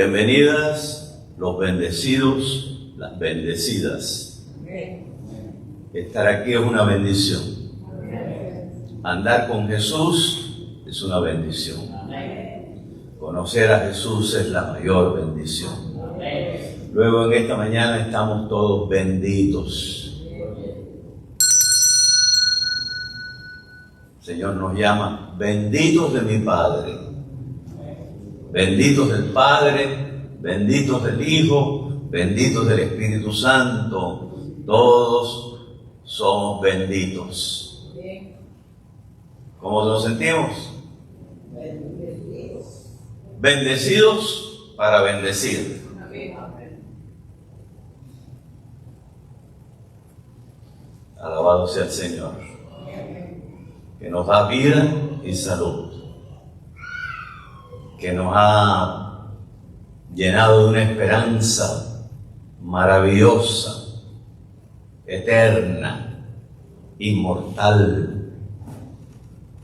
Bienvenidas los bendecidos, las bendecidas. Estar aquí es una bendición. Andar con Jesús es una bendición. Conocer a Jesús es la mayor bendición. Luego en esta mañana estamos todos benditos. El Señor nos llama benditos de mi Padre. Benditos del Padre, benditos del Hijo, benditos del Espíritu Santo. Todos somos benditos. ¿Cómo nos sentimos? Bendecidos para bendecir. Alabado sea el Señor, que nos da vida y salud, que nos ha llenado de una esperanza maravillosa, eterna, inmortal,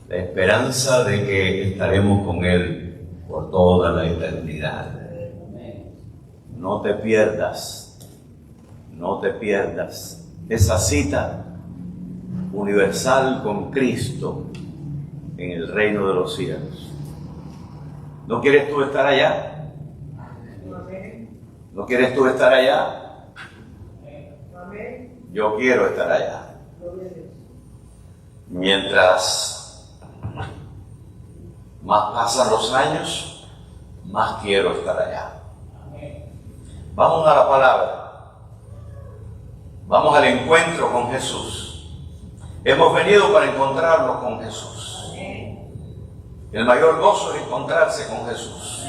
la esperanza de que estaremos con Él por toda la eternidad. No te pierdas esa cita universal con Cristo en el reino de los cielos. ¿No quieres tú estar allá? ¿No quieres tú estar allá? Yo quiero estar allá. Mientras más pasan los años, más quiero estar allá. Vamos a la palabra. Vamos al encuentro con Jesús. Hemos venido para encontrarnos con Jesús. El mayor gozo es encontrarse con Jesús.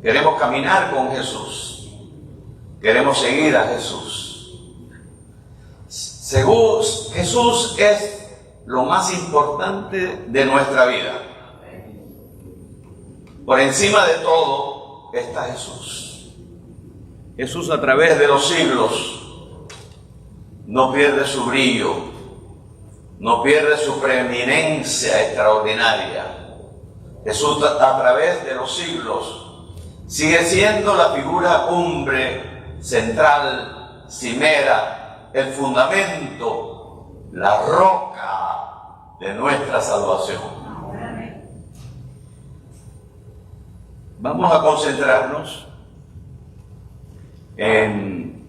Queremos caminar con Jesús. Queremos seguir a Jesús. Jesús es lo más importante de nuestra vida. Por encima de todo está Jesús. Jesús a través de los siglos no pierde su brillo, no pierde su preeminencia extraordinaria. Jesús a través de los siglos sigue siendo la figura cumbre, central, cimera, el fundamento, la roca de nuestra salvación. Vamos a concentrarnos en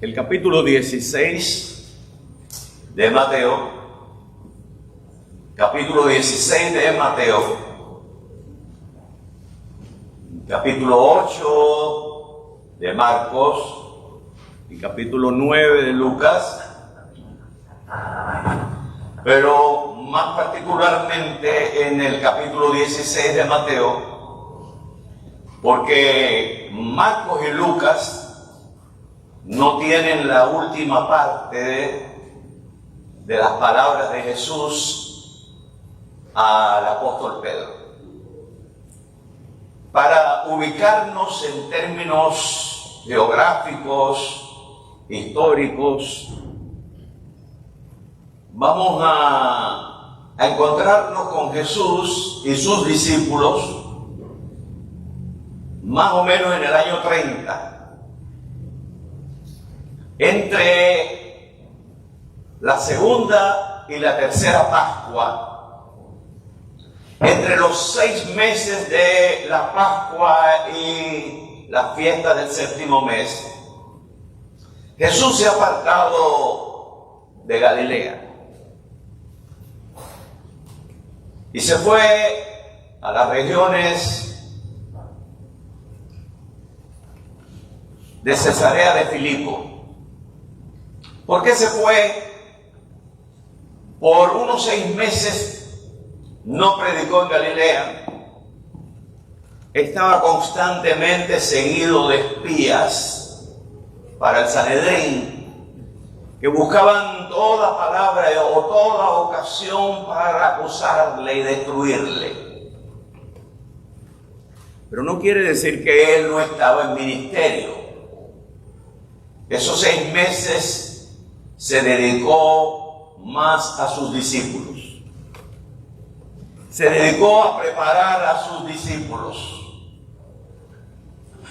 el capítulo 16 de Mateo, capítulo 16 de Mateo, capítulo 8 de Marcos y capítulo 9 de Lucas, pero más particularmente en el capítulo 16 de Mateo, porque Marcos y Lucas no tienen la última parte de las palabras de Jesús al apóstol Pedro. Para ubicarnos en términos geográficos, históricos, vamos a encontrarnos con Jesús y sus discípulos más o menos en el año 30. Entre la segunda y la tercera Pascua, entre los 6 meses de la Pascua y la fiesta del séptimo mes, Jesús se ha apartado de Galilea y se fue a las regiones de Cesarea de Filipo. ¿Por qué se fue? Por unos 6 meses no predicó en Galilea. Estaba constantemente seguido de espías para el Sanedrín, que buscaban toda palabra o toda ocasión para acusarle y destruirle. Pero no quiere decir que él no estaba en ministerio. Esos 6 meses se dedicó más a sus discípulos. Se dedicó a preparar a sus discípulos.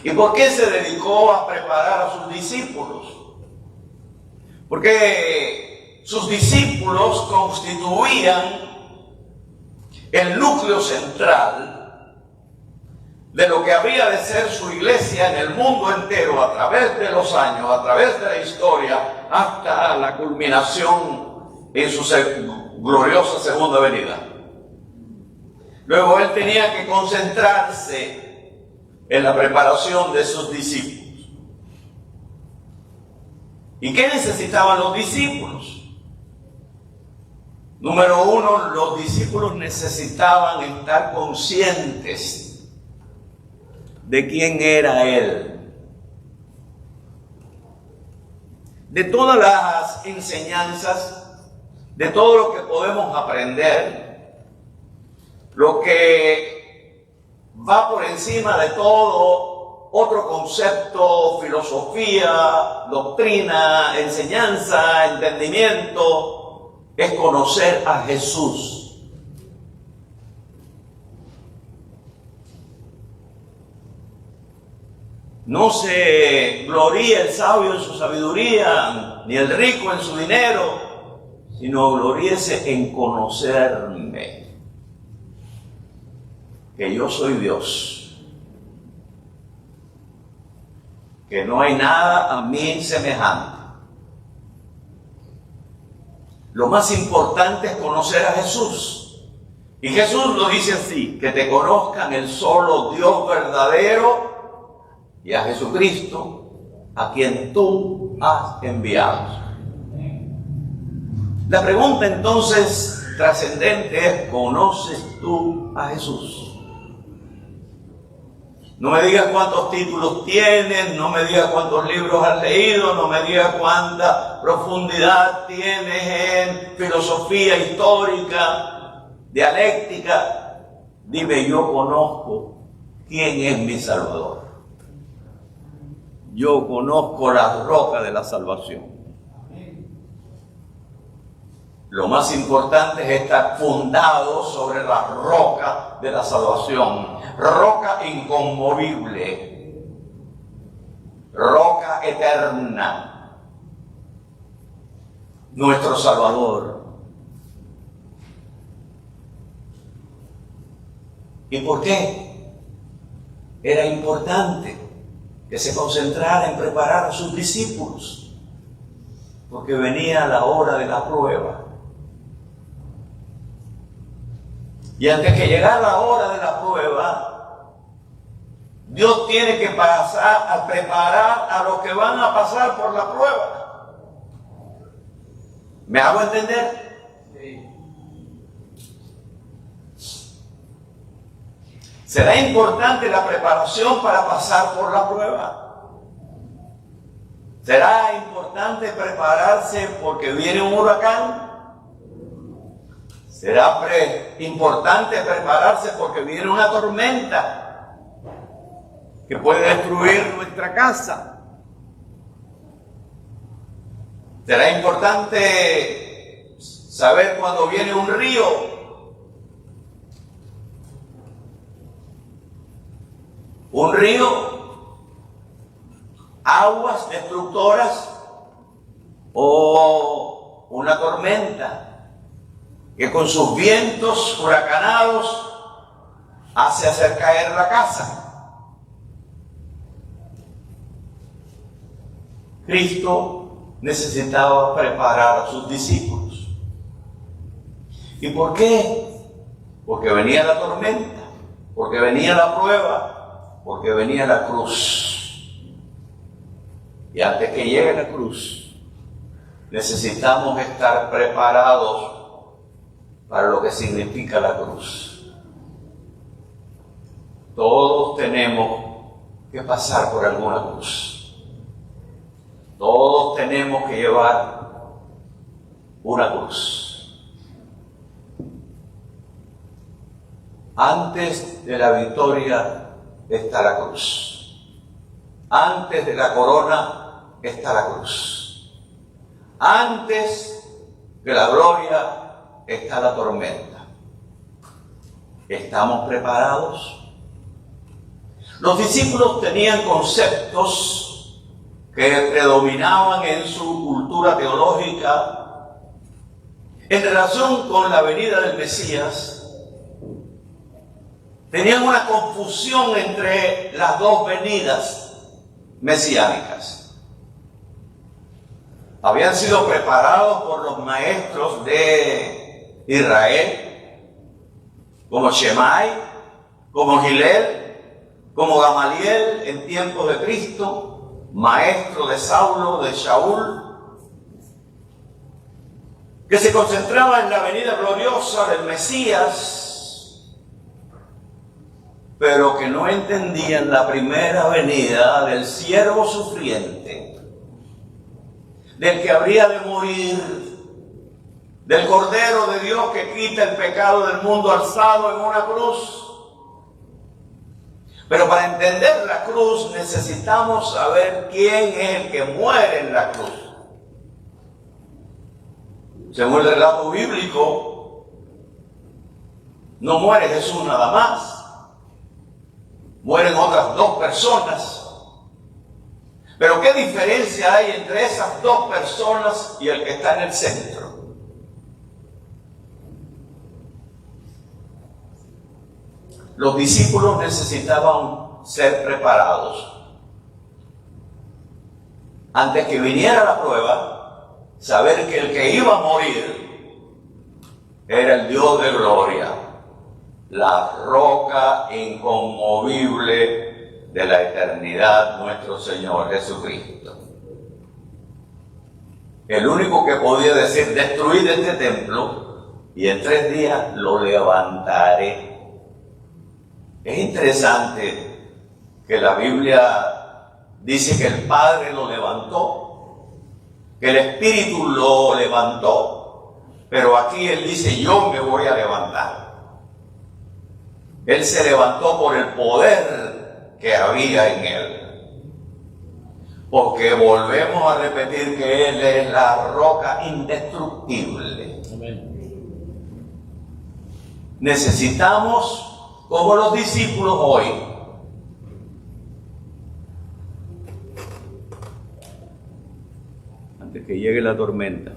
¿Y por qué se dedicó a preparar a sus discípulos? Porque sus discípulos constituían el núcleo central de lo que había de ser su iglesia en el mundo entero a través de los años, a través de la historia, hasta la culminación en su gloriosa segunda venida. Luego él tenía que concentrarse en la preparación de sus discípulos. ¿Y qué necesitaban los discípulos? Número uno, los discípulos necesitaban estar conscientes de quién era Él. De todas las enseñanzas, de todo lo que podemos aprender, lo que va por encima de todo otro concepto, filosofía, doctrina, enseñanza, entendimiento, es conocer a Jesús. No se gloríe el sabio en su sabiduría, ni el rico en su dinero, sino gloríese en conocerme, que yo soy Dios, que no hay nada a mí semejante. Lo más importante es conocer a Jesús. Y Jesús lo dice así: que te conozcan el solo Dios verdadero y a Jesucristo, a quien tú has enviado. La pregunta entonces trascendente es: ¿conoces tú a Jesús? No me digas cuántos títulos tienes, no me digas cuántos libros has leído, no me digas cuánta profundidad tienes en filosofía histórica, dialéctica. Dime: yo conozco quién es mi Salvador. Yo conozco la roca de la salvación. Lo más importante es estar fundado sobre la roca de la salvación. Roca inconmovible, roca eterna, nuestro Salvador. ¿Y por qué era importante que se concentrara en preparar a sus discípulos? Porque venía la hora de la prueba. Y antes que llegara la hora de la prueba, Dios tiene que pasar a preparar a los que van a pasar por la prueba. ¿Me hago entender? Sí. ¿Será importante la preparación para pasar por la prueba? ¿Será importante prepararse porque viene un huracán? ¿Será importante prepararse porque viene una tormenta que puede destruir nuestra casa? ¿Será importante saber cuando viene un río? Un río, aguas destructoras o una tormenta que con sus vientos huracanados hace hacer caer la casa. Cristo necesitaba preparar a sus discípulos. ¿Y por qué? Porque venía la tormenta, porque venía la prueba, porque venía la cruz. Y antes que llegue la cruz, necesitamos estar preparados para lo que significa la cruz. Todos tenemos que pasar por alguna cruz. Todos tenemos que llevar una cruz. Antes de la victoria está la cruz. Antes de la corona está la cruz. Antes de la gloria está la tormenta. ¿Estamos preparados? Los discípulos tenían conceptos que predominaban en su cultura teológica en relación con la venida del Mesías. Tenían una confusión entre las dos venidas mesiánicas. Habían sido preparados por los maestros de Israel, como Shemai, como Gilel, como Gamaliel en tiempos de Cristo, maestro de Saulo, de Shaul, que se concentraba en la venida gloriosa del Mesías, pero que no entendían la primera venida del siervo sufriente, del que habría de morir, del Cordero de Dios que quita el pecado del mundo alzado en una cruz. Pero para entender la cruz necesitamos saber quién es el que muere en la cruz. Según el relato bíblico, no muere Jesús nada más. Mueren otras dos personas. Pero ¿qué diferencia hay entre esas dos personas y el que está en el centro? Los discípulos necesitaban ser preparados. Antes que viniera la prueba, saber que el que iba a morir era el Dios de gloria, la roca inconmovible de la eternidad, nuestro Señor Jesucristo. El único que podía decir: destruid este templo y en 3 días lo levantaré. Es interesante que la Biblia dice que el Padre lo levantó, que el Espíritu lo levantó, pero aquí Él dice: yo me voy a levantar. Él se levantó por el poder que había en Él. Porque volvemos a repetir que Él es la roca indestructible. Amén. Necesitamos, como los discípulos hoy, antes que llegue la tormenta,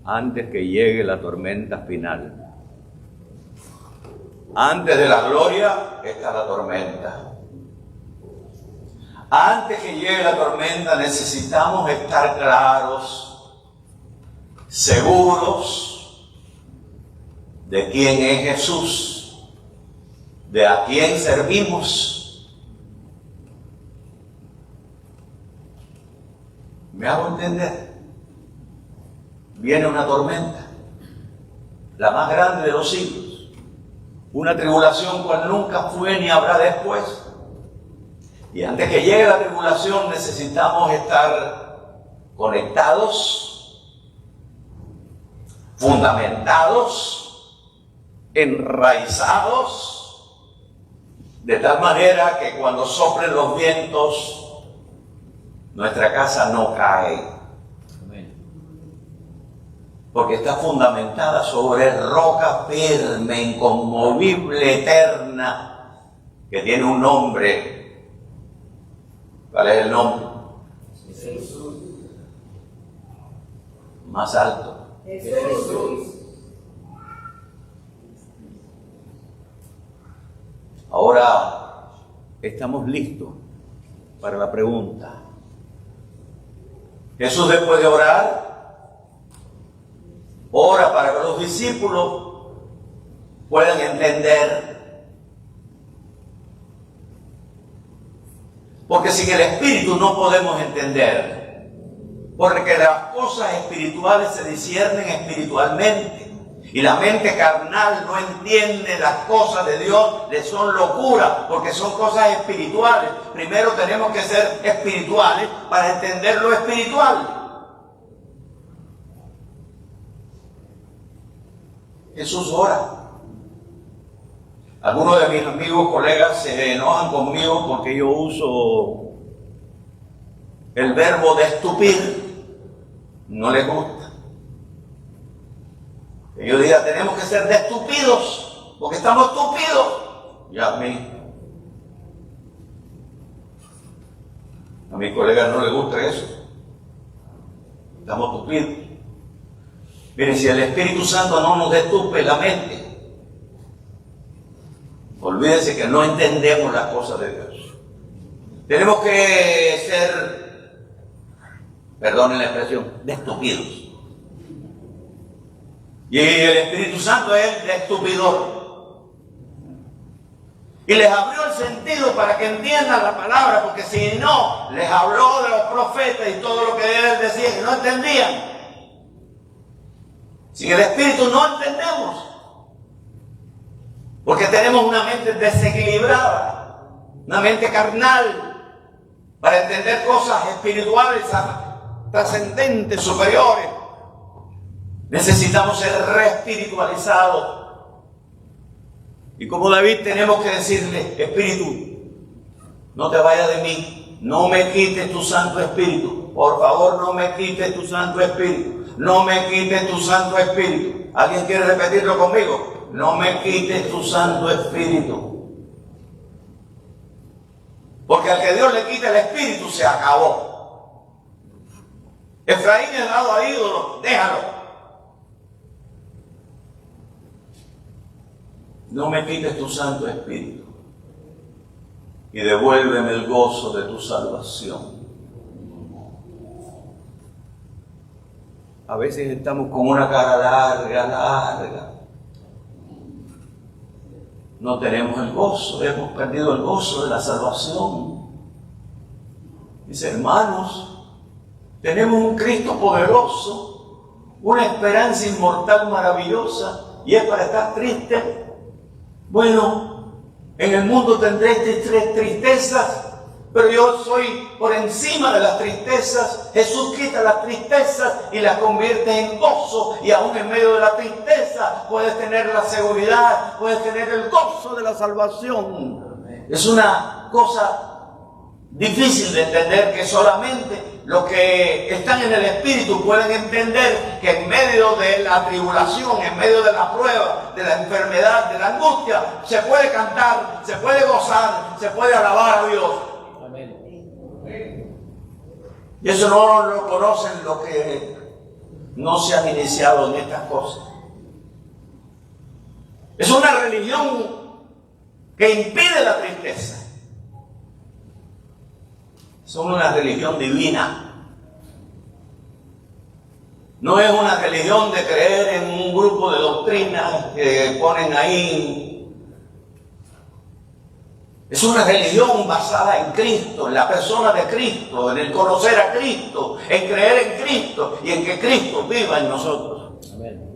antes que llegue la tormenta final, antes de la gloria está la tormenta. Antes que llegue la tormenta necesitamos estar claros, seguros de quién es Jesús, de a quién servimos. ¿Me hago entender? Viene una tormenta, la más grande de los siglos, una tribulación cual nunca fue ni habrá después. Y antes que llegue la tribulación necesitamos estar conectados, fundamentados, enraizados, de tal manera que cuando soplen los vientos, nuestra casa no cae. Porque está fundamentada sobre roca firme, inconmovible, eterna, que tiene un nombre. ¿Cuál es el nombre? Jesús. Más alto. Jesús. Ahora estamos listos para la pregunta. Jesús, después de orar, ora para que los discípulos puedan entender. Porque sin el Espíritu no podemos entender. Porque las cosas espirituales se disciernen espiritualmente. Y la mente carnal no entiende las cosas de Dios, le son locura, porque son cosas espirituales. Primero tenemos que ser espirituales para entender lo espiritual. Jesús ora. Algunos de mis amigos, colegas, se enojan conmigo porque yo uso el verbo destupir. No les gusta. Que yo diga, tenemos que ser destupidos. porque estamos estúpidos. Y a mi colega no le gusta eso. Estamos estúpidos. Miren, si el Espíritu Santo no nos destupe la mente, olvídense que no entendemos las cosas de Dios. Tenemos que ser, perdonen la expresión, de estúpidos. Y el Espíritu Santo es el estupidor. Y les abrió el sentido para que entiendan la palabra, porque si no, les habló de los profetas y todo lo que ellos decían, y no entendían. Sin el Espíritu no entendemos, porque tenemos una mente desequilibrada, una mente carnal, para entender cosas espirituales, trascendentes, superiores. Necesitamos ser reespiritualizados. Y como David tenemos que decirle: Espíritu, no te vayas de mí, no me quites tu Santo Espíritu, por favor no me quites tu Santo Espíritu, no me quites tu Santo Espíritu. ¿Alguien quiere repetirlo conmigo? No me quites tu Santo Espíritu. Porque al que Dios le quite el Espíritu se acabó. Efraín es dado a ídolos, déjalo. No me quites tu Santo Espíritu y devuélveme el gozo de tu salvación. A veces estamos con una cara larga. No tenemos el gozo, hemos perdido el gozo de la salvación. Dice: hermanos, tenemos un Cristo poderoso, una esperanza inmortal maravillosa, y es para estar triste. Bueno, en el mundo tendréis tristezas, pero yo soy por encima de las tristezas. Jesús quita las tristezas y las convierte en gozo, y aún en medio de la tristeza puedes tener la seguridad, puedes tener el gozo de la salvación. Es una cosa difícil de entender, que solamente los que están en el Espíritu pueden entender que en medio de la tribulación, en medio de la prueba, de la enfermedad, de la angustia, se puede cantar, se puede gozar, se puede alabar a Dios. Y eso no lo conocen los que no se han iniciado en estas cosas. Es una religión que impide la tristeza. Son una religión divina. No es una religión de creer en un grupo de doctrinas que ponen ahí. Es una religión basada en Cristo, en la persona de Cristo, en el conocer a Cristo, en creer en Cristo y en que Cristo viva en nosotros. Amén.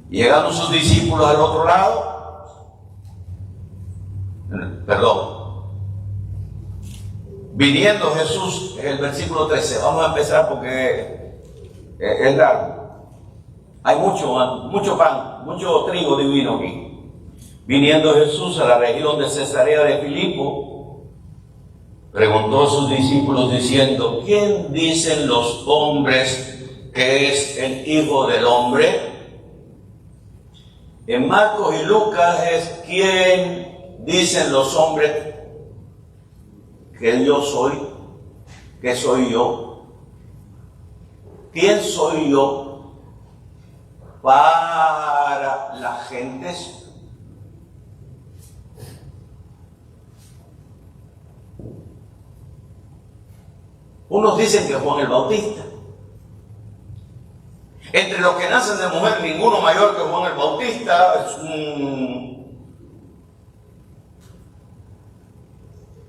Llegando sus discípulos al otro lado, viniendo Jesús, en el versículo 13, vamos a empezar porque es largo. Hay mucho pan, mucho trigo divino aquí. Viniendo Jesús a la región de Cesarea de Filipo, preguntó a sus discípulos diciendo: ¿quién dicen los hombres que es el Hijo del Hombre? En Marcos y Lucas es: ¿quién dicen los hombres que yo soy? ¿Qué soy yo? ¿Quién soy yo para las gentes? Unos dicen que Juan el Bautista. Entre los que nacen de mujer, ninguno mayor que Juan el Bautista. Es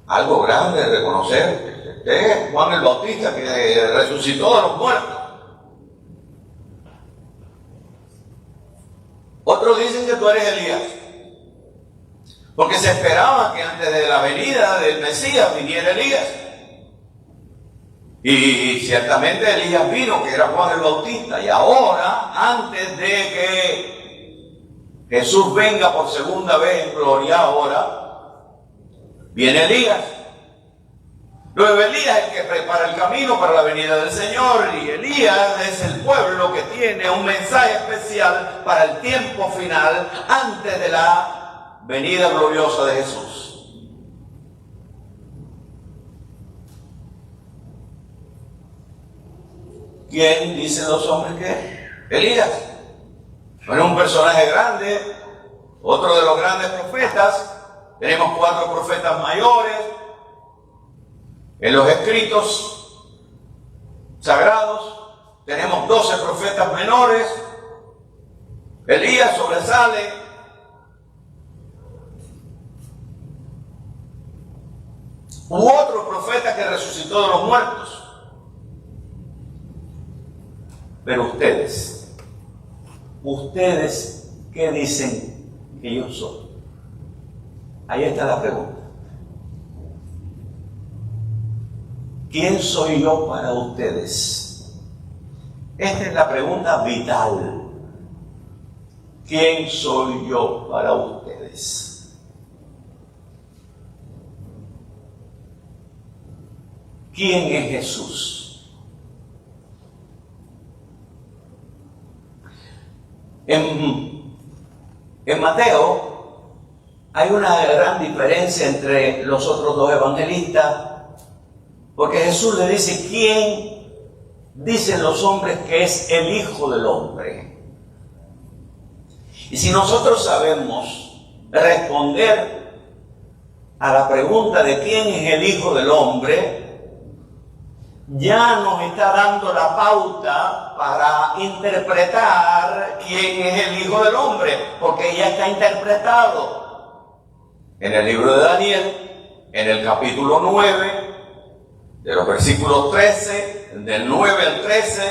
algo grande de reconocer. Es Juan el Bautista, que resucitó de los muertos. Otros dicen que tú eres Elías, porque se esperaba que antes de la venida del Mesías viniera Elías. Y ciertamente Elías vino, que era Juan el Bautista, y ahora, antes de que Jesús venga por segunda vez en gloria, ahora viene Elías. Luego Elías es el que prepara el camino para la venida del Señor, y Elías es el pueblo que tiene un mensaje especial para el tiempo final antes de la venida gloriosa de Jesús. ¿Quién dicen los hombres que es? Elías. Bueno, un personaje grande, otro de los grandes profetas. Tenemos 4 profetas mayores en los escritos sagrados. Tenemos 12 profetas menores. Elías sobresale. Hubo otro profeta que resucitó de los muertos. Pero ustedes, ¿qué dicen que yo soy? Ahí está la pregunta. ¿Quién soy yo para ustedes? Esta es la pregunta vital. ¿Quién soy yo para ustedes? ¿Quién es Jesús? En Mateo hay una gran diferencia entre los otros 2 evangelistas, porque Jesús le dice: ¿quién dicen los hombres que es el Hijo del Hombre? Y si nosotros sabemos responder a la pregunta de quién es el Hijo del Hombre, ya nos está dando la pauta para interpretar quién es el Hijo del Hombre, porque ya está interpretado en el libro de Daniel, en el capítulo 9, de los versículos 13, del 9 al 13.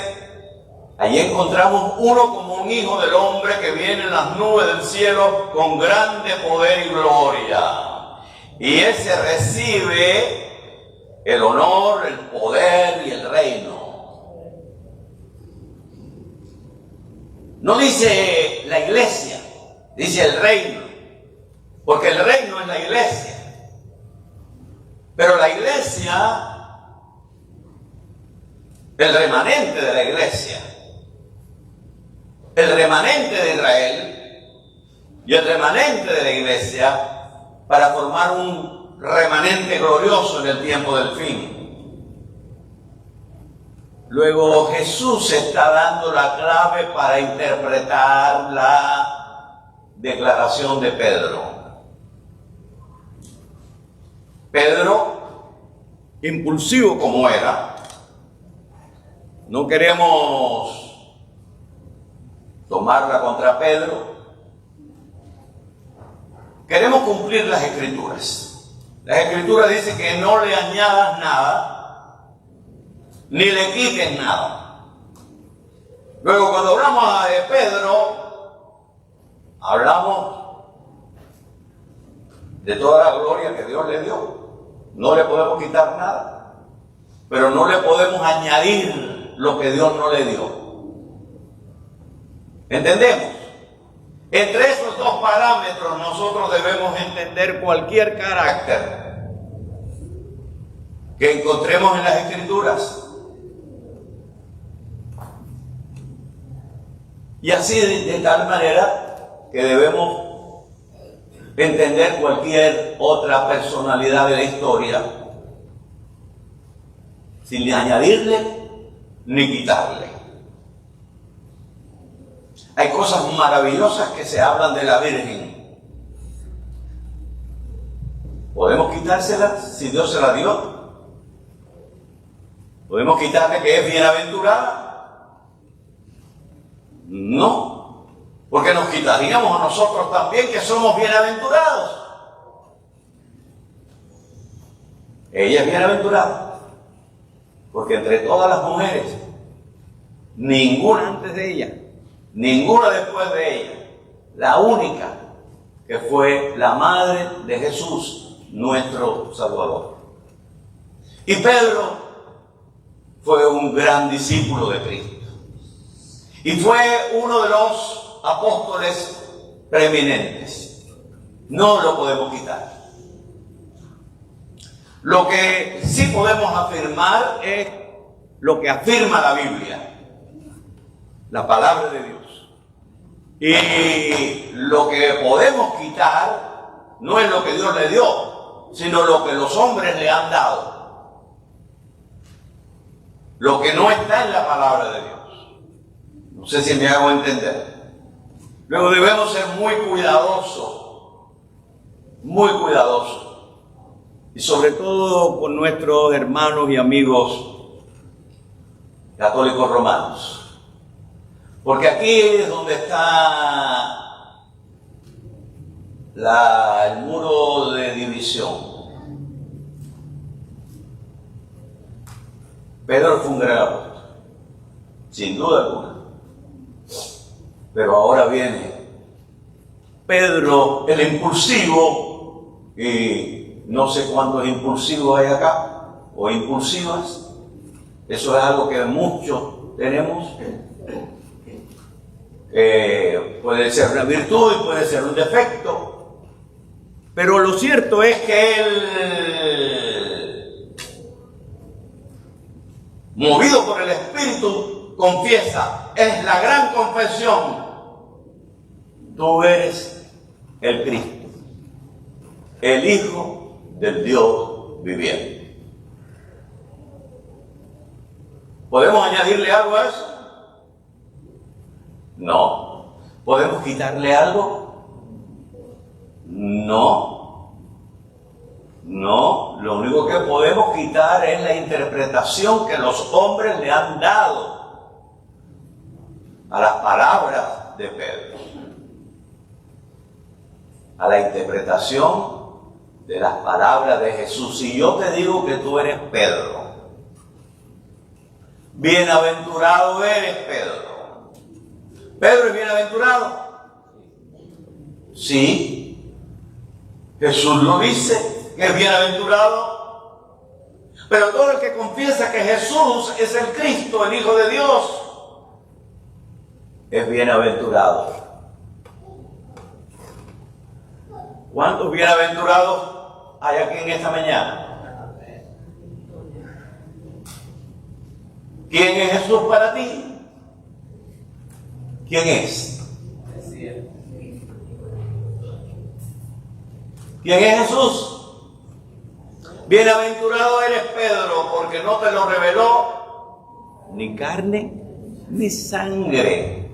Allí encontramos uno como un Hijo del Hombre que viene en las nubes del cielo con grande poder y gloria. Y ese recibe el honor, el poder y el reino. No dice la iglesia, dice el reino, porque el reino es la iglesia. Pero la iglesia, el remanente de la iglesia, el remanente de Israel y el remanente de la iglesia, para formar un remanente glorioso en el tiempo del fin. Luego Jesús está dando la clave para interpretar la declaración de Pedro. Pedro, impulsivo como era, no queremos tomarla contra Pedro, queremos cumplir las Escrituras. Las Escrituras dicen que no le añadas nada, ni le quites nada. Luego, cuando hablamos de Pedro, hablamos de toda la gloria que Dios le dio. No le podemos quitar nada, pero no le podemos añadir lo que Dios no le dio. ¿Entendemos? Entre esos 2 parámetros nosotros debemos entender cualquier carácter que encontremos en las Escrituras. Y así de tal manera que debemos entender cualquier otra personalidad de la historia sin ni añadirle ni quitarle. Hay cosas maravillosas que se hablan de la Virgen. ¿Podemos quitárselas si Dios se la dio? ¿Podemos quitarle que es bienaventurada? No, porque nos quitaríamos a nosotros también que somos bienaventurados. Ella es bienaventurada, porque entre todas las mujeres, ninguna antes de ella, ninguna después de ella, la única que fue la madre de Jesús, nuestro Salvador. Y Pedro fue un gran discípulo de Cristo. Y fue uno de los apóstoles preeminentes. No lo podemos quitar. Lo que sí podemos afirmar es lo que afirma la Biblia, la palabra de Dios. Y lo que podemos quitar no es lo que Dios le dio, sino lo que los hombres le han dado. Lo que no está en la palabra de Dios. No sé si me hago entender. Luego debemos ser muy cuidadosos, y sobre todo con nuestros hermanos y amigos católicos romanos. Porque aquí es donde está el muro de división. Pedro fue un gran apóstol, sin duda alguna. Pero ahora viene Pedro, el impulsivo, y no sé cuántos impulsivos hay acá, o impulsivas. Eso es algo que muchos tenemos. Puede ser una virtud y puede ser un defecto. Pero lo cierto es que él, movido por el Espíritu, confiesa, es la gran confesión: tú eres el Cristo, el Hijo del Dios viviente. ¿Podemos añadirle algo a eso? No. ¿Podemos quitarle algo? No. No. Lo único que podemos quitar es la interpretación que los hombres le han dado a las palabras de Pedro, a la interpretación de las palabras de Jesús. Si yo te digo que tú eres Pedro, bienaventurado eres Pedro. ¿Pedro es bienaventurado? Sí. Jesús lo dice, que es bienaventurado. Pero todo el que confiesa que Jesús es el Cristo, el Hijo de Dios, es bienaventurado. ¿Cuántos bienaventurados hay aquí en esta mañana? ¿Quién es Jesús para ti? ¿Quién es? ¿Quién es Jesús? Bienaventurado eres Pedro, porque no te lo reveló ni carne ni sangre,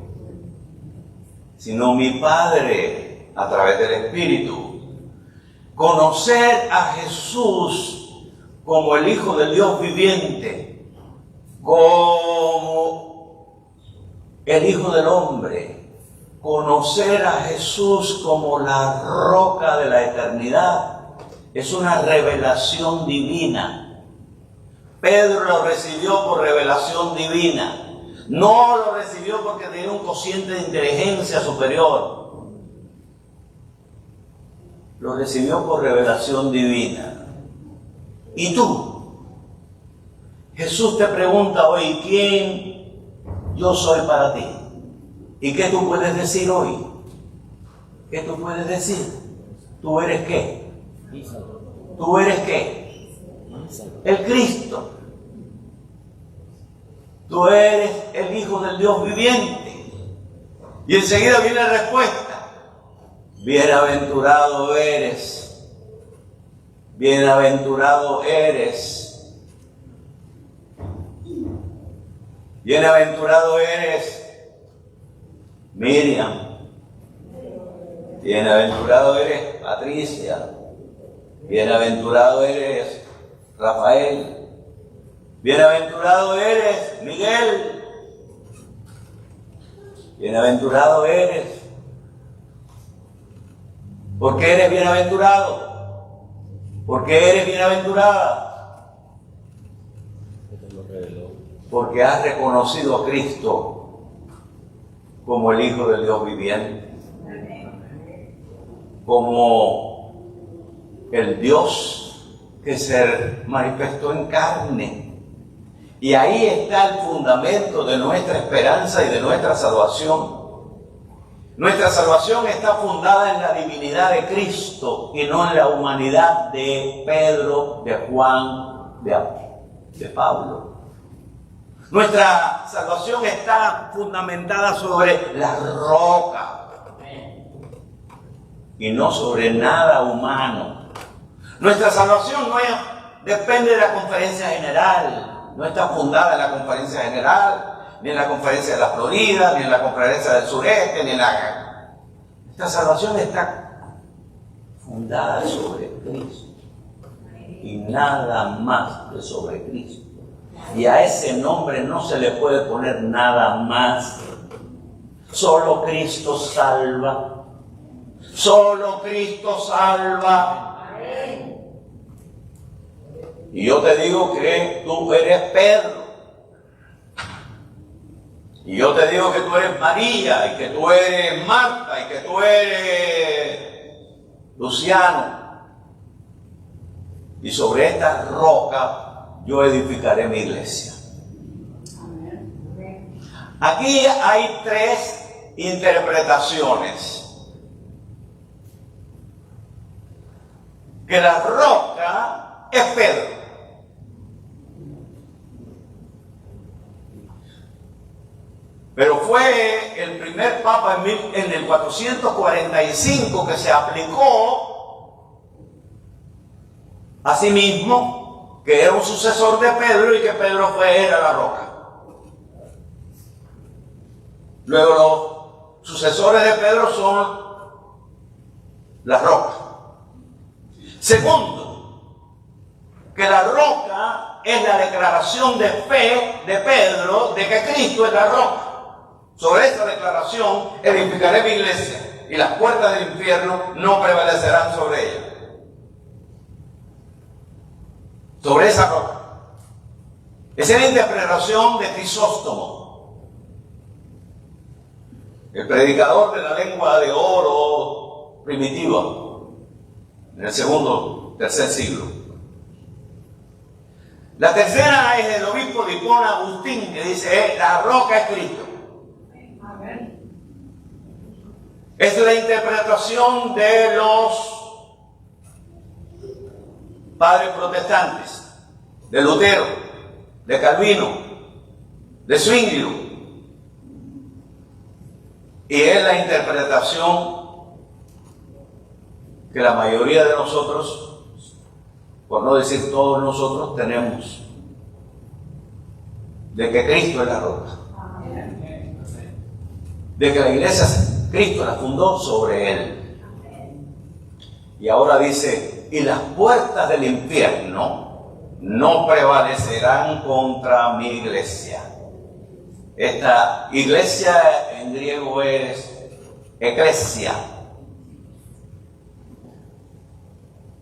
sino mi Padre a través del Espíritu. Conocer a Jesús como el Hijo del Dios viviente, como el Hijo del Hombre, conocer a Jesús como la roca de la eternidad, es una revelación divina. Pedro lo recibió por revelación divina. No lo recibió porque tenía un cociente de inteligencia superior. Lo recibió por revelación divina. ¿Y tú? Jesús te pregunta hoy, ¿quién yo soy para ti? ¿Y qué tú puedes decir hoy? ¿Qué tú puedes decir? ¿Tú eres qué? ¿Tú eres qué? El Cristo. Tú eres el Hijo del Dios viviente. Y enseguida viene la respuesta: bienaventurado eres. Bienaventurado eres. Bienaventurado eres Miriam. Bienaventurado eres Patricia. Bienaventurado eres Rafael. Bienaventurado eres Miguel. Bienaventurado eres. ¿Por qué eres bienaventurado? ¿Por qué eres bienaventurada? Porque has reconocido a Cristo como el Hijo del Dios viviente, como el Dios que se manifestó en carne. Y ahí está el fundamento de nuestra esperanza y de nuestra salvación. Nuestra salvación está fundada en la divinidad de Cristo y no en la humanidad de Pedro, de Juan, de Pablo. Nuestra salvación está fundamentada sobre la roca y no sobre nada humano. Nuestra salvación no depende de la conferencia general, no está fundada en la conferencia general, ni en la conferencia de la Florida, ni en la conferencia del sureste, ni en la... Esta salvación está fundada sobre Cristo y nada más que sobre Cristo. Y a ese nombre no se le puede poner nada más. Solo Cristo salva. Solo Cristo salva. Y yo te digo que tú eres Pedro. Y yo te digo que tú eres María, y que tú eres Marta, y que tú eres Luciano. Y sobre esta roca yo edificaré mi iglesia. Aquí hay tres interpretaciones. Que la roca es Pedro. Pero fue el primer papa en el 445 que se aplicó a sí mismo, que era un sucesor de Pedro y que Pedro era la roca. Luego los sucesores de Pedro son la roca. Segundo, que la roca es la declaración de fe de Pedro de que Cristo es la roca. Sobre esa declaración edificaré mi iglesia y las puertas del infierno no prevalecerán sobre ella. Sobre esa roca. Esa es la interpretación de Crisóstomo, el predicador de la lengua de oro primitiva en el tercer siglo. La tercera es el obispo de Hipona, Agustín, que dice, la roca es Cristo. Es la interpretación de los padres protestantes, de Lutero, de Calvino, de Zwinglio. Y es la interpretación que la mayoría de nosotros, por no decir todos nosotros, tenemos de que Cristo es la roca. De que la iglesia, Cristo la fundó sobre él. Y ahora dice, y las puertas del infierno no prevalecerán contra mi iglesia. Esta iglesia en griego es eclesia.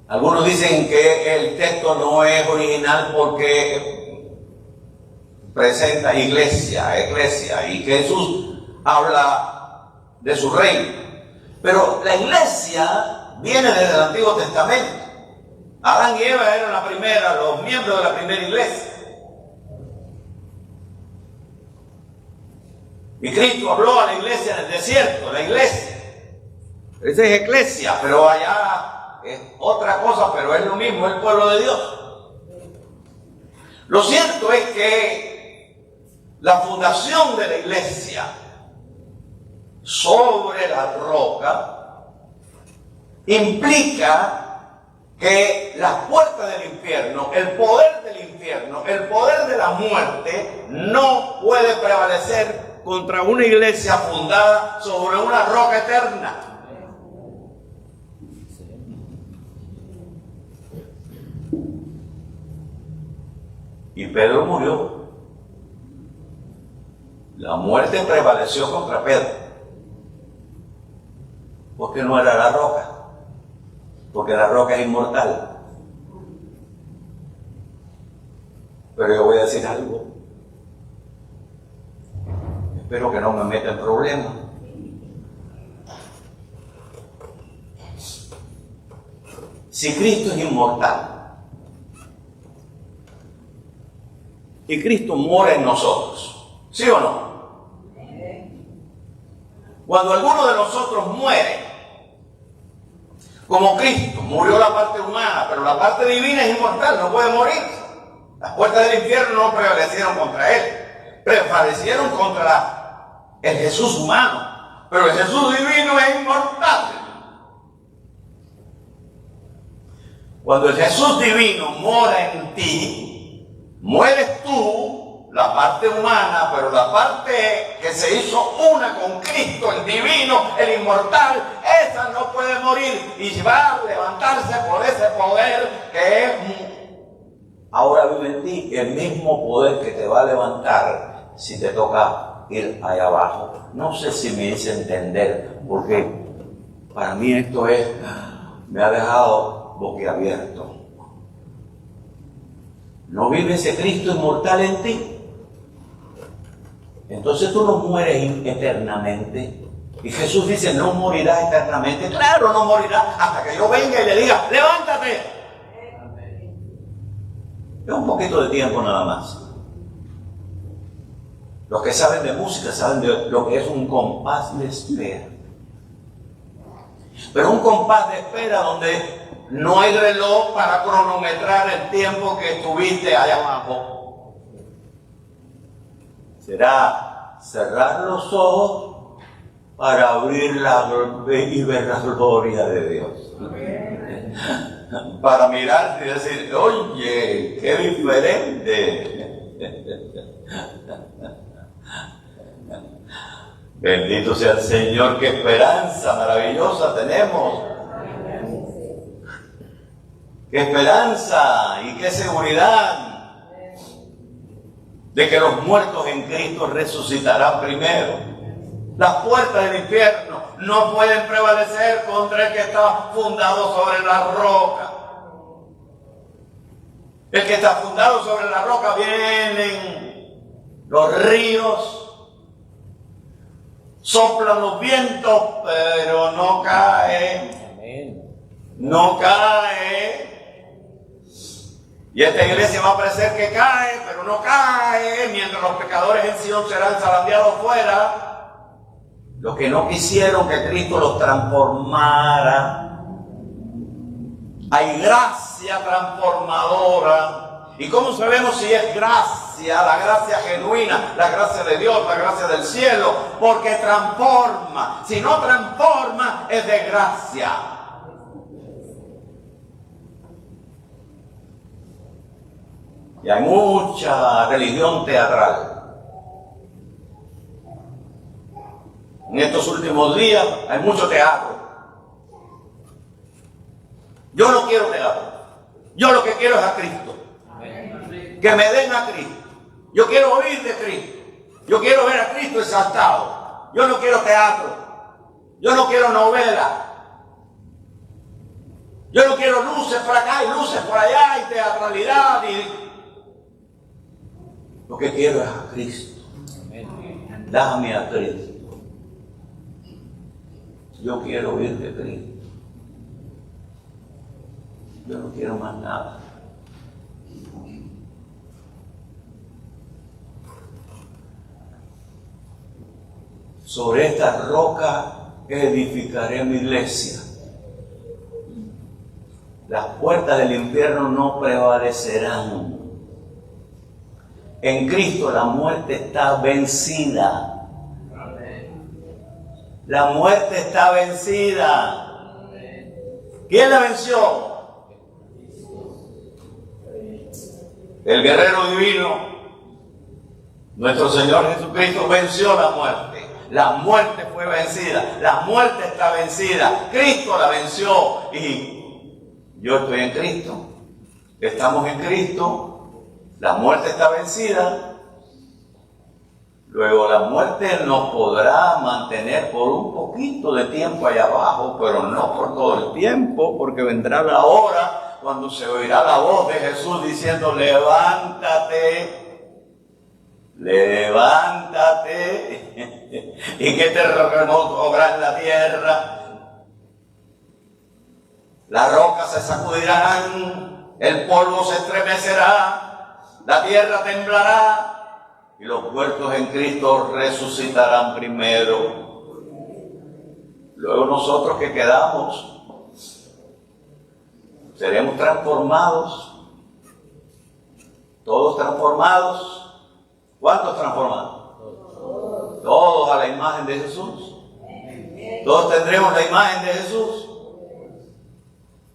Algunos dicen que el texto no es original porque presenta iglesia, eclesia, y que Jesús habla de su reino. Pero la iglesia viene desde el Antiguo Testamento. Adán y Eva eran los miembros de la primera iglesia. Y Cristo habló a la iglesia en el desierto, la iglesia. Esa es eclesia, pero allá es otra cosa, pero es lo mismo, es el pueblo de Dios. Lo cierto es que la fundación de la iglesia sobre la roca implica que las puertas del infierno, el poder del infierno, el poder de la muerte no puede prevalecer contra una iglesia fundada sobre una roca eterna. Y Pedro murió. La muerte prevaleció contra Pedro. Porque no era la roca. Porque la roca es inmortal. Pero yo voy a decir algo. Espero que no me meta en problemas. Si Cristo es inmortal y Cristo mora en nosotros, ¿sí o no? Cuando alguno de nosotros muere, como Cristo, murió la parte humana, pero la parte divina es inmortal, no puede morir. Las puertas del infierno no prevalecieron contra él, prevalecieron contra el Jesús humano, pero el Jesús divino es inmortal. Cuando el Jesús divino mora en ti, mueres tú, la parte humana, pero la parte que se hizo una con Cristo, el divino, el inmortal, esa no puede morir y va a levantarse por ese poder que es, ahora vive en ti, el mismo poder que te va a levantar si te toca ir allá abajo. No sé si me hice entender, porque para mí esto me ha dejado boquiabierto. ¿No vive ese Cristo inmortal en ti? Entonces tú no mueres eternamente. Y Jesús dice, no morirás eternamente. Claro, no morirás hasta que yo venga y le diga, levántate. Es un poquito de tiempo nada más. Los que saben de música saben de lo que es un compás de espera. Pero un compás de espera donde no hay reloj para cronometrar el tiempo que estuviste allá abajo. Será cerrar los ojos para abrir y ver la gloria de Dios. Para mirar y decir, oye, qué diferente. Bendito sea el Señor, qué esperanza maravillosa tenemos. Qué esperanza y qué seguridad de que los muertos en Cristo resucitarán primero. Las puertas del infierno no pueden prevalecer contra el que está fundado sobre la roca. El que está fundado sobre la roca, vienen los ríos, soplan los vientos, pero no cae. No cae. Y esta iglesia va a parecer que cae, pero no cae, mientras los pecadores en Sion serán zarandeados fuera. Los que no quisieron que Cristo los transformara. Hay gracia transformadora. ¿Y cómo sabemos si es gracia, la gracia genuina, la gracia de Dios, la gracia del cielo? Porque transforma. Si no transforma, es desgracia. Y hay mucha religión teatral. En estos últimos días hay mucho teatro. Yo no quiero teatro. Yo lo que quiero es a Cristo. Que me den a Cristo. Yo quiero oír de Cristo. Yo quiero ver a Cristo exaltado. Yo no quiero teatro. Yo no quiero novela. Yo no quiero luces por acá y luces por allá y teatralidad y... Lo que quiero es a Cristo. Dame a Cristo. Yo quiero oír de Cristo. Yo no quiero más nada. Sobre esta roca edificaré mi iglesia. Las puertas del infierno no prevalecerán. En Cristo la muerte está vencida. La muerte está vencida. ¿Quién la venció? El guerrero divino, nuestro Señor Jesucristo, venció la muerte. La muerte fue vencida. La muerte está vencida. Cristo la venció. Y yo estoy en Cristo. Estamos en Cristo. La muerte está vencida. Luego la muerte nos podrá mantener por un poquito de tiempo allá abajo, pero no por todo el tiempo, porque vendrá la hora cuando se oirá la voz de Jesús diciendo, levántate, levántate, y que terremoto habrá en la tierra. Las rocas se sacudirán, el polvo se estremecerá, la tierra temblará y los muertos en Cristo resucitarán primero. Luego nosotros que quedamos, seremos transformados, todos transformados. ¿Cuántos transformados? Todos a la imagen de Jesús. Todos tendremos la imagen de Jesús.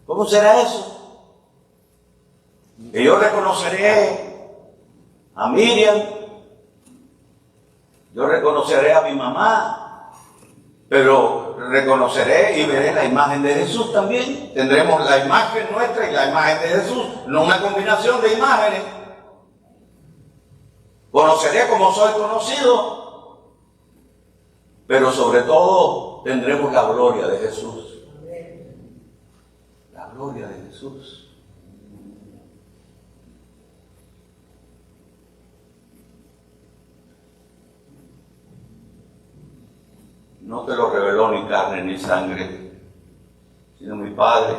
¿Cómo será eso? Que yo reconoceré a Miriam, yo reconoceré a mi mamá, pero reconoceré y veré la imagen de Jesús también. Tendremos la imagen nuestra y la imagen de Jesús, no una combinación de imágenes. Conoceré como soy conocido, pero sobre todo tendremos la gloria de Jesús. La gloria de Jesús. No te lo reveló ni carne ni sangre, sino mi Padre.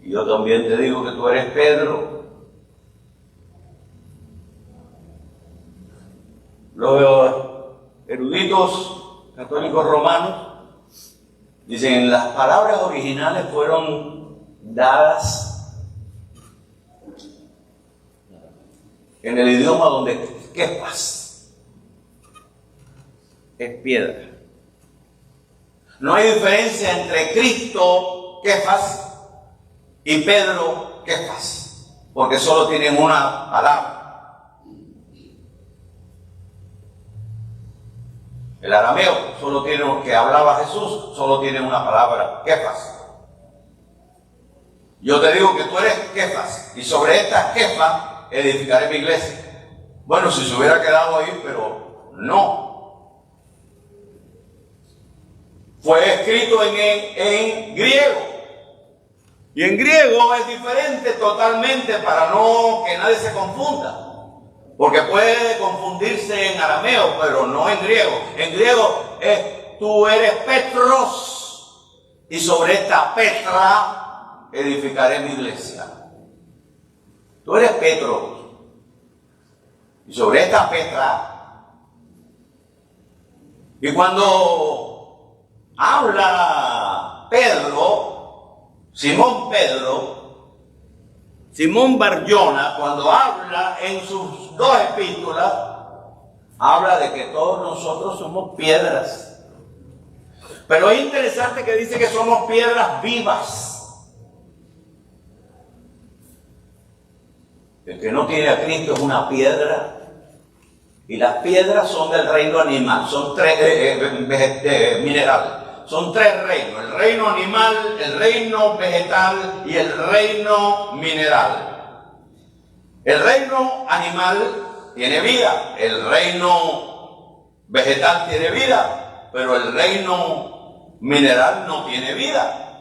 Y yo también te digo que tú eres Pedro. Los eruditos católicos romanos dicen, las palabras originales fueron dadas en el idioma donde Kefas es piedra. No hay diferencia entre Cristo, Kefas, y Pedro, Kefas, porque solo tienen una palabra. El arameo solo tiene, que hablaba Jesús, solo tiene una palabra, Kefas. Yo te digo que tú eres Kefas, y sobre esta Kefas edificaré mi iglesia. Bueno, si se hubiera quedado ahí, pero no. Fue escrito en griego. Y en griego es diferente totalmente para no que nadie se confunda. Porque puede confundirse en arameo, pero no en griego. En griego es, tú eres Petros, y sobre esta Petra edificaré mi iglesia. Tú eres Petros, y sobre esta Petra. Y cuando habla Pedro, Simón Barjona, cuando habla en sus dos epístolas, habla de que todos nosotros somos piedras. Pero es interesante que dice que somos piedras vivas. El que no tiene a Cristo es una piedra. Y las piedras son del reino animal, son tres minerales. Son tres reinos, el reino animal, el reino vegetal y el reino mineral. El reino animal tiene vida, el reino vegetal tiene vida, pero el reino mineral no tiene vida.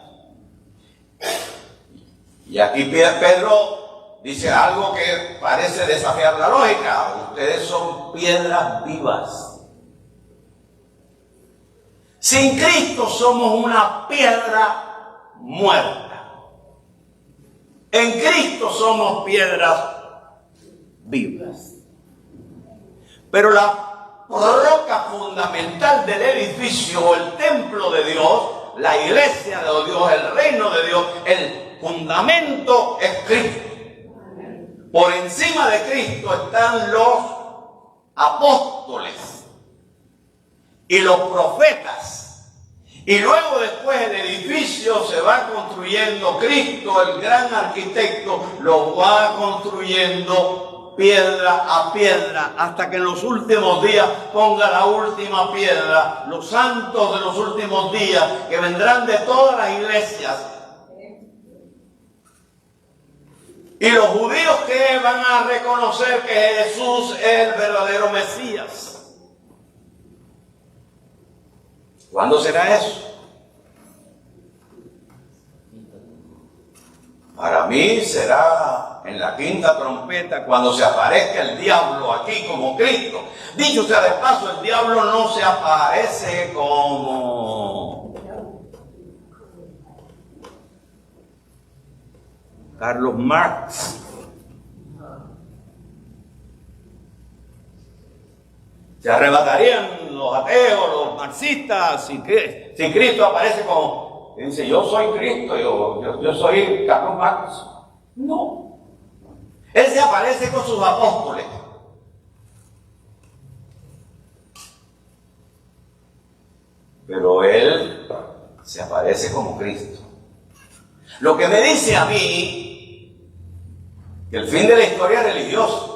Y aquí Pedro dice algo que parece desafiar la lógica. Ustedes son piedras vivas. Sin Cristo somos una piedra muerta. En Cristo somos piedras vivas. Pero la roca fundamental del edificio, o el templo de Dios, la iglesia de Dios, el reino de Dios, el fundamento es Cristo. Por encima de Cristo están los apóstoles y los profetas. Y luego después el edificio se va construyendo, Cristo, el gran arquitecto, lo va construyendo piedra a piedra, hasta que en los últimos días ponga la última piedra, los santos de los últimos días, que vendrán de todas las iglesias. Y los judíos que van a reconocer que Jesús es el verdadero Mesías. ¿Cuándo será eso? Para mí será en la quinta trompeta, cuando se aparezca el diablo aquí como Cristo. Dicho sea de paso, el diablo no se aparece como Carlos Marx. Se arrebatarían los ateos, los marxistas, si Cristo aparece como, dice, yo soy Cristo, yo soy Karl Marx. No. Él se aparece con sus apóstoles. Pero Él se aparece como Cristo. Lo que me dice a mí que el fin de la historia es religioso.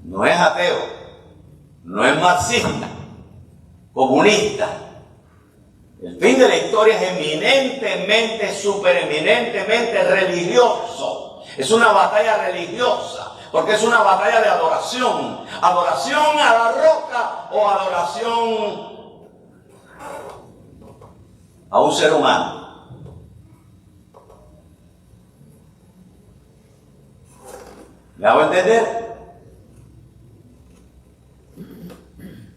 No es ateo, no es marxista, comunista. El fin de la historia es eminentemente, supereminentemente religioso. Es una batalla religiosa, porque es una batalla de adoración. Adoración a la roca o adoración a un ser humano. ¿Me hago entender?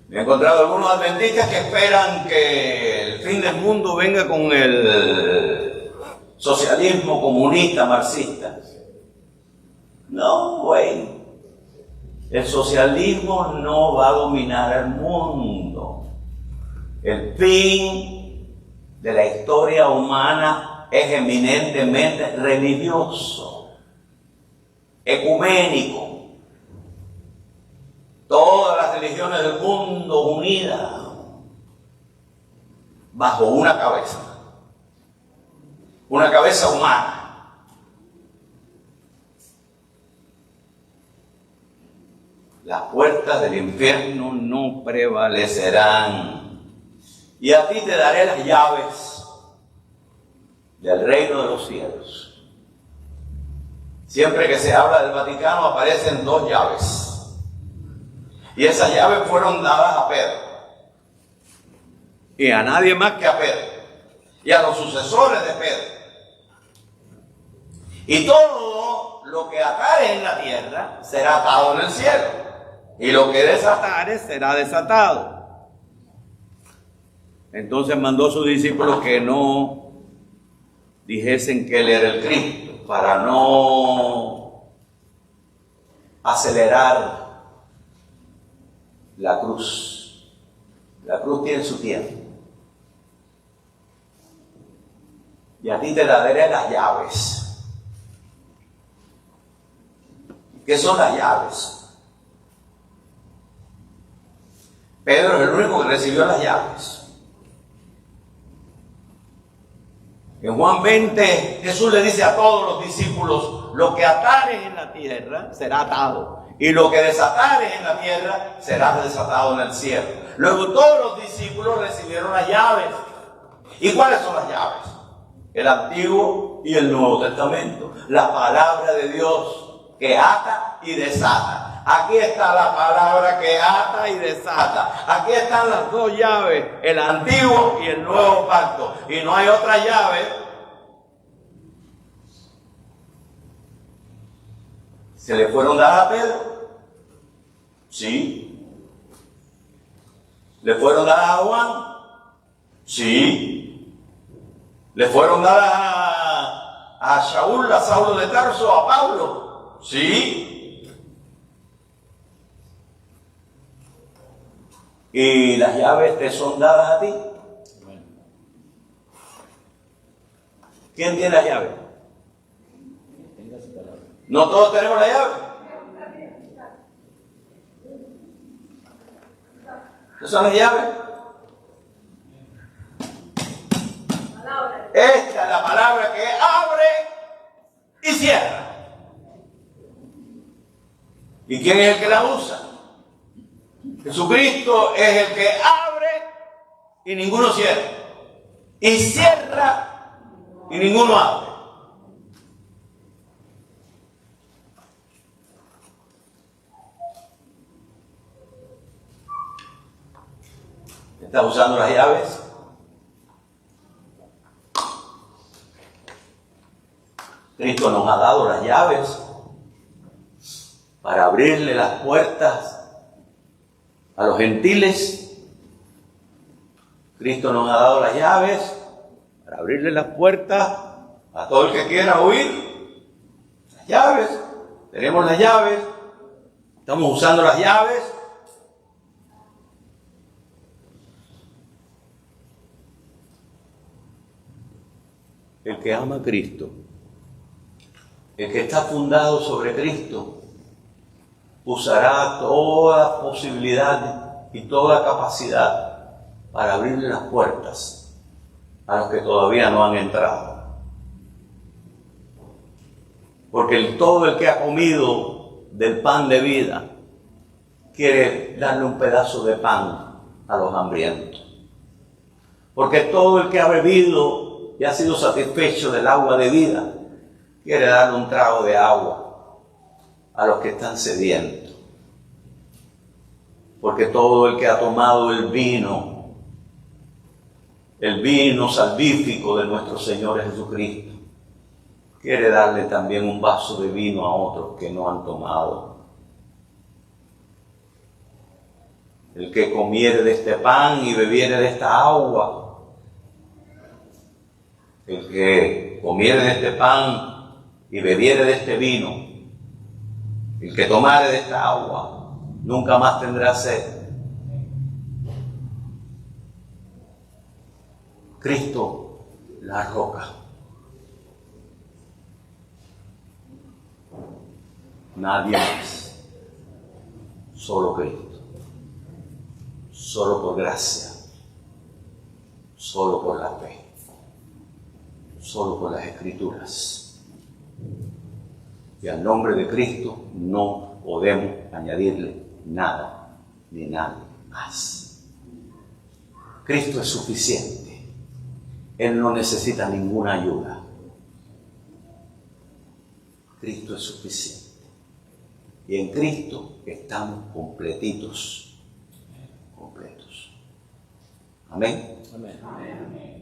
Me he encontrado algunos adventistas que esperan que el fin del mundo venga con el socialismo comunista, marxista. No, güey. El socialismo no va a dominar el mundo. El fin de la historia humana es eminentemente religioso, ecuménico. Todas las religiones del mundo unidas bajo una cabeza humana. Las puertas del infierno no prevalecerán. Y a ti te daré las llaves del reino de los cielos. Siempre que se habla del Vaticano aparecen dos llaves. Y esas llaves fueron dadas a Pedro. Y a nadie más que a Pedro. Y a los sucesores de Pedro. Y todo lo que atares en la tierra será atado en el cielo. Y lo que desatares será desatado. Entonces mandó a sus discípulos que no dijesen que él era el Cristo, para no acelerar la cruz. La cruz tiene su tiempo. Y a ti te daré las llaves. ¿Qué son las llaves? Pedro es el único que recibió las llaves. En Juan 20, Jesús le dice a todos los discípulos, lo que atares en la tierra será atado, y lo que desatares en la tierra será desatado en el cielo. Luego todos los discípulos recibieron las llaves. ¿Y cuáles son las llaves? El Antiguo y el Nuevo Testamento. La palabra de Dios que ata y desata. Aquí está la palabra que ata y desata. Aquí están las dos llaves, el Antiguo y el Nuevo Pacto. Y no hay otra llave. ¿Se le fueron dadas a Pedro? Sí. ¿Le fueron dadas a Juan? Sí. ¿Le fueron dadas a Saúl, a Saulo de Tarso, a Pablo? Sí. ¿Y las llaves te son dadas a ti? ¿Quién tiene las llaves? ¿No todos tenemos la llave? ¿Qué son las llaves? Esta es la palabra que abre y cierra. ¿Y quién es el que la usa? Jesucristo es el que abre y ninguno cierra. Y cierra y ninguno abre. ¿Estás usando las llaves? Cristo nos ha dado las llaves para abrirle las puertas a los gentiles. Cristo nos ha dado las llaves para abrirle las puertas a todo el que quiera oír. Las llaves, tenemos las llaves, estamos usando las llaves el que ama a Cristo, el que está fundado sobre Cristo, usará toda posibilidad y toda capacidad para abrirle las puertas a los que todavía no han entrado. Porque todo el que ha comido del pan de vida quiere darle un pedazo de pan a los hambrientos. Porque todo el que ha bebido y ha sido satisfecho del agua de vida quiere darle un trago de agua a los que están sedientos. Porque todo el que ha tomado el vino salvífico de nuestro Señor Jesucristo, quiere darle también un vaso de vino a otros que no han tomado. El que comiere de este pan y bebiere de esta agua, el que comiere de este pan y bebiere de este vino, el que tomare de esta agua, nunca más tendrá sed. Cristo, la roca. Nadie más. Solo Cristo. Solo por gracia. Solo por la fe. Solo por las Escrituras. Y al nombre de Cristo no podemos añadirle nada ni nadie más. Cristo es suficiente. Él no necesita ninguna ayuda. Cristo es suficiente. Y en Cristo estamos completitos. Completos. Amén. Amén.